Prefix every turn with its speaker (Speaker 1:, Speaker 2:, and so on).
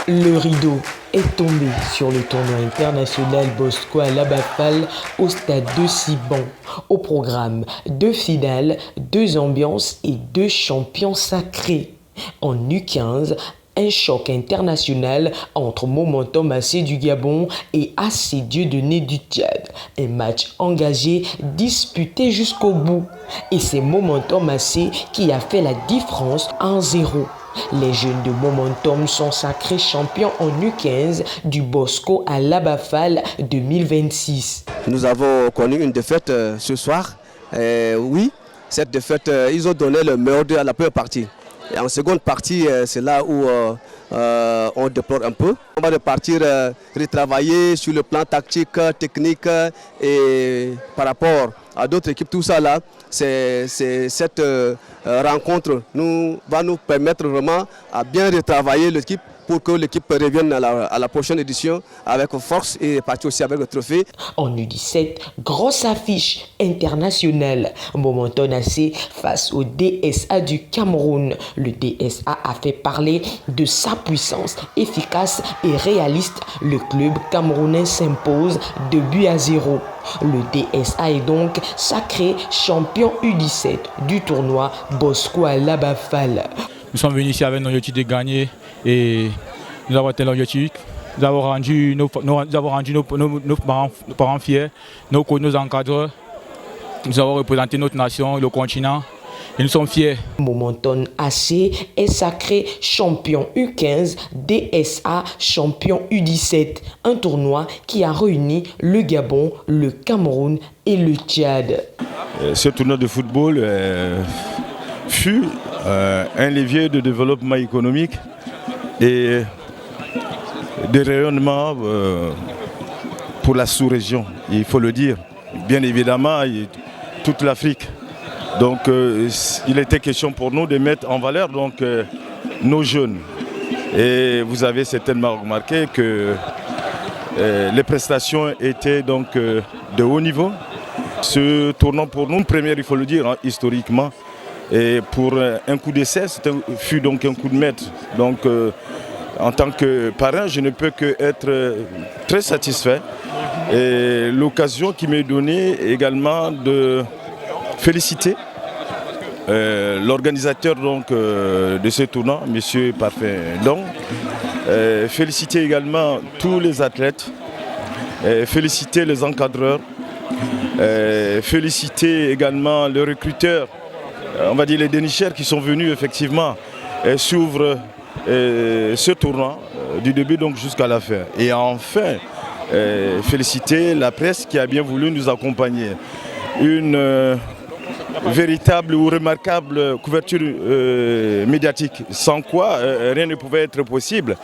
Speaker 1: Le rideau est tombé sur le tournoi international Bosco à Labafal au stade de Siban. Au programme, 2 finales, 2 ambiances et 2 champions sacrés. En U15, un choc international entre Momentum AC du Gabon et AC Dieudonné du Tchad. Un match engagé, disputé jusqu'au bout. Et c'est Momentum AC qui a fait la différence 1-0. Les jeunes de Momentum sont sacrés champions en U15 du Bosco à Labafal 2026.
Speaker 2: Nous avons connu une défaite ce soir. Oui, cette défaite, ils ont donné le meilleur à la première partie. Et en seconde partie, c'est là où on déplore un peu. On va repartir retravailler sur le plan tactique, technique et par rapport à d'autres équipes. Tout ça là, c'est cette rencontre va nous permettre vraiment à bien retravailler l'équipe pour que l'équipe revienne à la prochaine édition avec force et partir aussi avec le trophée.
Speaker 1: En U17, grosse affiche internationale. Momentum AC face au DSA du Cameroun. Le DSA a fait parler de sa puissance efficace et réaliste. Le club camerounais s'impose 2-0. Le DSA est donc sacré champion U17 du tournoi Bosco à Labafal.
Speaker 3: Nous sommes venus ici avec nos objectifs de gagner et nous avons atteint l'objectif. Nous avons rendu nos parents fiers, nos coachs, nos encadreurs. Nous avons représenté notre nation, le continent et nous sommes fiers.
Speaker 1: Momentum AC est sacré champion U15, DSA champion U17. Un tournoi qui a réuni le Gabon, le Cameroun et le Tchad.
Speaker 4: Ce tournoi de football fut un levier de développement économique et de rayonnement pour la sous-région, il faut le dire. Bien évidemment, toute l'Afrique. Donc il était question pour nous de mettre en valeur nos jeunes. Et vous avez certainement remarqué que les prestations étaient donc de haut niveau. Ce tournoi pour nous, première, il faut le dire, historiquement, et pour un coup d'essai, fut donc un coup de maître. Donc, en tant que parrain, je ne peux qu'être très satisfait. Et l'occasion qui m'est donnée également de féliciter l'organisateur de ce tournoi, M. Parfait Ndong. Féliciter également tous les athlètes, féliciter les encadreurs, féliciter également les recruteurs, on va dire les dénicheurs qui sont venus effectivement suivre ce tournoi du début donc jusqu'à la fin. Et enfin, féliciter la presse qui a bien voulu nous accompagner. Une véritable ou remarquable couverture médiatique, sans quoi rien ne pouvait être possible.